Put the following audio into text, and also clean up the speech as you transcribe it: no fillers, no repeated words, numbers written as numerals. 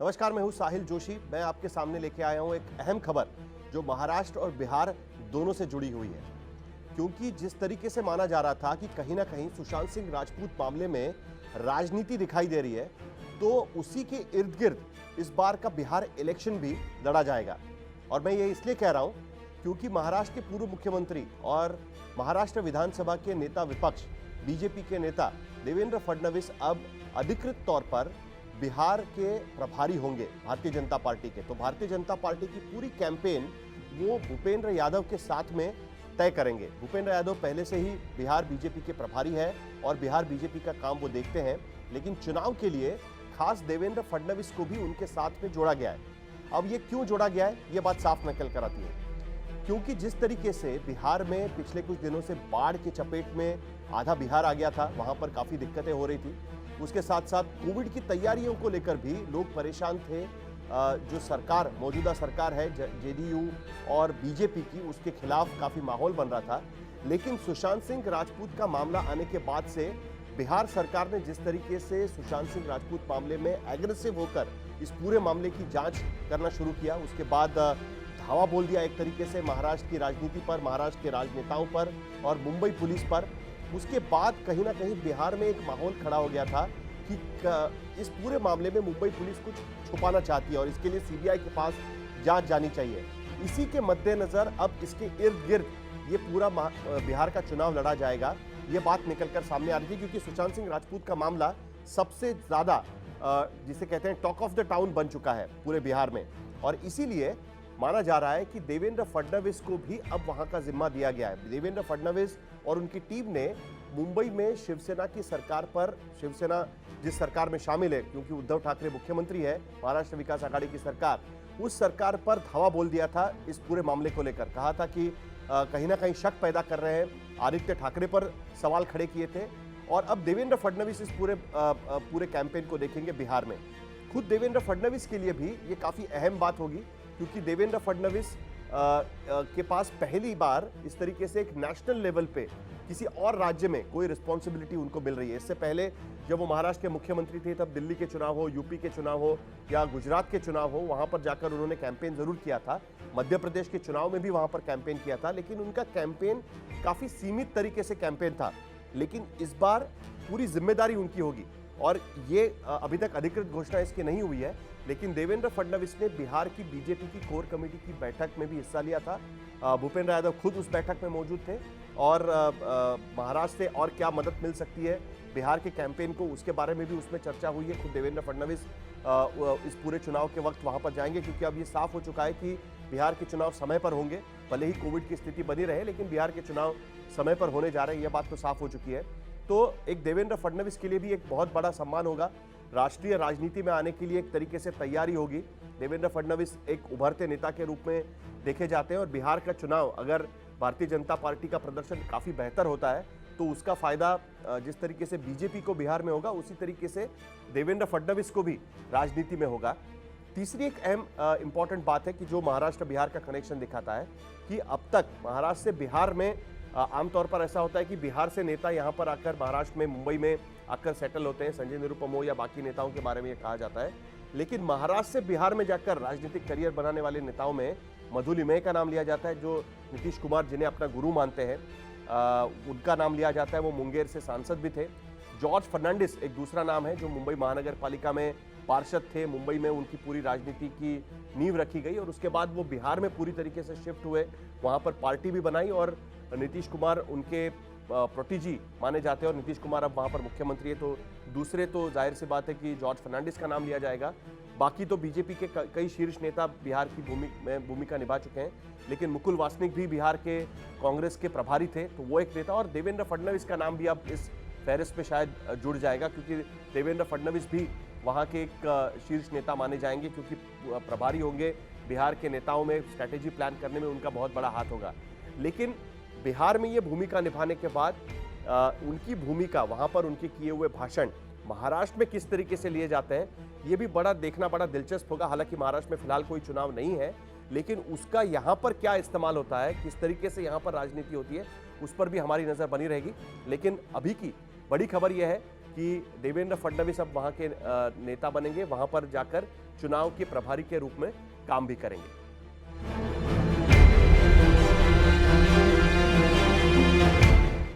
नमस्कार, मैं हूं साहिल जोशी। मैं आपके सामने लेके आया हूं एक अहम खबर जो महाराष्ट्र और बिहार दोनों से जुड़ी हुई है। क्योंकि जिस तरीके से माना जा रहा था कि कहीं ना कहीं सुशांत सिंह राजपूत मामले में राजनीति दिखाई दे रही है, तो उसी के इर्द गिर्द इस बार का बिहार इलेक्शन भी लड़ा जाएगा। और मैं ये इसलिए कह रहा हूं क्योंकि महाराष्ट्र के पूर्व मुख्यमंत्री और महाराष्ट्र विधानसभा के नेता विपक्ष बीजेपी के नेता देवेंद्र फडणवीस अब अधिकृत तौर पर बिहार के प्रभारी होंगे भारतीय जनता पार्टी के। तो भारतीय जनता पार्टी की पूरी कैंपेन वो भूपेंद्र यादव के साथ में तय करेंगे। भूपेंद्र यादव पहले से ही बिहार बीजेपी के प्रभारी है और बिहार बीजेपी का काम वो देखते हैं, लेकिन चुनाव के लिए खास देवेंद्र फडणवीस को भी उनके साथ में जोड़ा गया है। अब ये क्यों जोड़ा गया है, ये बात साफ निकल कर आती है क्योंकि जिस तरीके से बिहार में पिछले कुछ दिनों से बाढ़ की चपेट में आधा बिहार आ गया था, वहां पर काफी दिक्कतें हो रही थी। उसके साथ साथ कोविड की तैयारियों को लेकर भी लोग परेशान थे। जो सरकार, मौजूदा सरकार है जेडीयू और बीजेपी की, उसके खिलाफ काफी माहौल बन रहा था। लेकिन सुशांत सिंह राजपूत का मामला आने के बाद से बिहार सरकार ने जिस तरीके से सुशांत सिंह राजपूत मामले में एग्रेसिव होकर इस पूरे मामले की जांच करना शुरू किया, उसके बाद धावा बोल दिया एक तरीके से महाराष्ट्र की राजनीति पर, महाराष्ट्र के राजनेताओं पर और मुंबई पुलिस पर। उसके बाद कहीं ना कहीं बिहार में एक माहौल खड़ा हो गया था कि इस पूरे मामले में मुंबई पुलिस कुछ छुपाना चाहती है और इसके लिए सीबीआई के पास जांच जानी चाहिए। इसी के मद्देनजर अब इसके इर्द गिर्द ये पूरा बिहार का चुनाव लड़ा जाएगा, ये बात निकलकर सामने आ रही थी। क्योंकि सुशांत सिंह राजपूत का मामला सबसे ज्यादा जिसे कहते हैं टॉक ऑफ द टाउन बन चुका है पूरे बिहार में, और इसीलिए माना जा रहा है कि देवेंद्र फडणवीस को भी अब वहां का जिम्मा दिया गया है। देवेंद्र फडणवीस और उनकी टीम ने मुंबई में शिवसेना की सरकार पर, शिवसेना जिस सरकार में शामिल है क्योंकि उद्धव ठाकरे मुख्यमंत्री है, महाराष्ट्र विकास आघाड़ी की सरकार, उस सरकार पर धावा बोल दिया था इस पूरे मामले को लेकर। कहा था कि कहीं ना कहीं शक पैदा कर रहे हैं, आदित्य ठाकरे पर सवाल खड़े किए थे। और अब देवेंद्र फडणवीस इस पूरे कैंपेन को देखेंगे बिहार में। खुद देवेंद्र फडणवीस के लिए भी ये काफी अहम बात होगी क्योंकि देवेंद्र फडणवीस के पास पहली बार इस तरीके से एक नेशनल लेवल पे किसी और राज्य में कोई रिस्पॉन्सिबिलिटी उनको मिल रही है। इससे पहले जब वो महाराष्ट्र के मुख्यमंत्री थे, तब दिल्ली के चुनाव हो, यूपी के चुनाव हो या गुजरात के चुनाव हो, वहां पर जाकर उन्होंने कैंपेन जरूर किया था। मध्य प्रदेश के चुनाव में भी वहां पर कैंपेन किया था, लेकिन उनका कैंपेन काफी सीमित तरीके से कैंपेन था। लेकिन इस बार पूरी जिम्मेदारी उनकी होगी और ये अभी तक अधिकृत घोषणा इसकी नहीं हुई है, लेकिन देवेंद्र फडणवीस ने बिहार की बीजेपी की कोर कमेटी की बैठक में भी हिस्सा लिया था। भूपेंद्र यादव खुद उस बैठक में मौजूद थे और महाराष्ट्र से और क्या मदद मिल सकती है बिहार के कैंपेन को, उसके बारे में भी उसमें चर्चा हुई है। खुद देवेंद्र फडणवीस इस पूरे चुनाव के वक्त वहां पर जाएंगे क्योंकि अब ये साफ हो चुका है कि बिहार के चुनाव समय पर होंगे। भले ही कोविड की स्थिति बनी रहे, लेकिन बिहार के चुनाव समय पर होने जा रहे हैं, यह बात तो साफ हो चुकी है। तो एक देवेंद्र फडणवीस के लिए भी एक बहुत बड़ा सम्मान होगा। राष्ट्रीय राजनीति में आने के लिए एक तरीके से तैयारी होगी। देवेंद्र फडणवीस एक उभरते नेता के रूप में देखे जाते हैं और बिहार का चुनाव अगर भारतीय जनता पार्टी का प्रदर्शन काफी बेहतर होता है तो उसका फायदा जिस तरीके से बीजेपी को बिहार में होगा, उसी तरीके से देवेंद्र फडणवीस को भी राजनीति में होगा। तीसरी एक अहम इंपॉर्टेंट बात है कि जो महाराष्ट्र बिहार का कनेक्शन दिखाता है कि अब तक महाराष्ट्र से बिहार में आमतौर पर ऐसा होता है कि बिहार से नेता यहाँ पर आकर महाराष्ट्र में, मुंबई में आकर सेटल होते हैं। संजय निरुपम हो या बाकी नेताओं के बारे में ये कहा जाता है। लेकिन महाराष्ट्र से बिहार में जाकर राजनीतिक करियर बनाने वाले नेताओं में मधुलिमय का नाम लिया जाता है, जो नीतीश कुमार जिन्हें अपना गुरु मानते हैं, उनका नाम लिया जाता है। वो मुंगेर से सांसद भी थे। जॉर्ज फर्नांडिस एक दूसरा नाम है जो मुंबई महानगर पालिका में पार्षद थे। मुंबई में उनकी पूरी राजनीति की नींव रखी गई और उसके बाद वो बिहार में पूरी तरीके से शिफ्ट हुए, वहां पर पार्टी भी बनाई और नीतीश कुमार उनके प्रोटीजी माने जाते हैं और नीतीश कुमार अब वहां पर मुख्यमंत्री है। तो दूसरे तो जाहिर सी बात है कि जॉर्ज फर्नांडिस का नाम लिया जाएगा। बाकी तो बीजेपी के कई शीर्ष नेता बिहार की भूमिका निभा चुके हैं, लेकिन मुकुल वासनिक भी बिहार के कांग्रेस के प्रभारी थे, तो वो एक नेता। और देवेंद्र फडणवीस का नाम भी अब इस फहरिस्त में शायद जुड़ जाएगा क्योंकि देवेंद्र फडणवीस भी वहाँ के एक शीर्ष नेता माने जाएंगे क्योंकि प्रभारी होंगे। बिहार के नेताओं में स्ट्रैटेजी प्लान करने में उनका बहुत बड़ा हाथ होगा। लेकिन बिहार में ये भूमिका निभाने के बाद उनकी भूमिका, वहां पर उनके किए हुए भाषण महाराष्ट्र में किस तरीके से लिए जाते हैं, ये भी बड़ा देखना बड़ा दिलचस्प होगा। हालांकि महाराष्ट्र में फिलहाल कोई चुनाव नहीं है, लेकिन उसका यहाँ पर क्या इस्तेमाल होता है, किस तरीके से यहाँ पर राजनीति होती है, उस पर भी हमारी नजर बनी रहेगी। लेकिन अभी की बड़ी खबर यह है कि देवेंद्र फडणवीस अब वहां के नेता बनेंगे। वहां पर जाकर चुनाव के प्रभारी के रूप में काम भी करेंगे।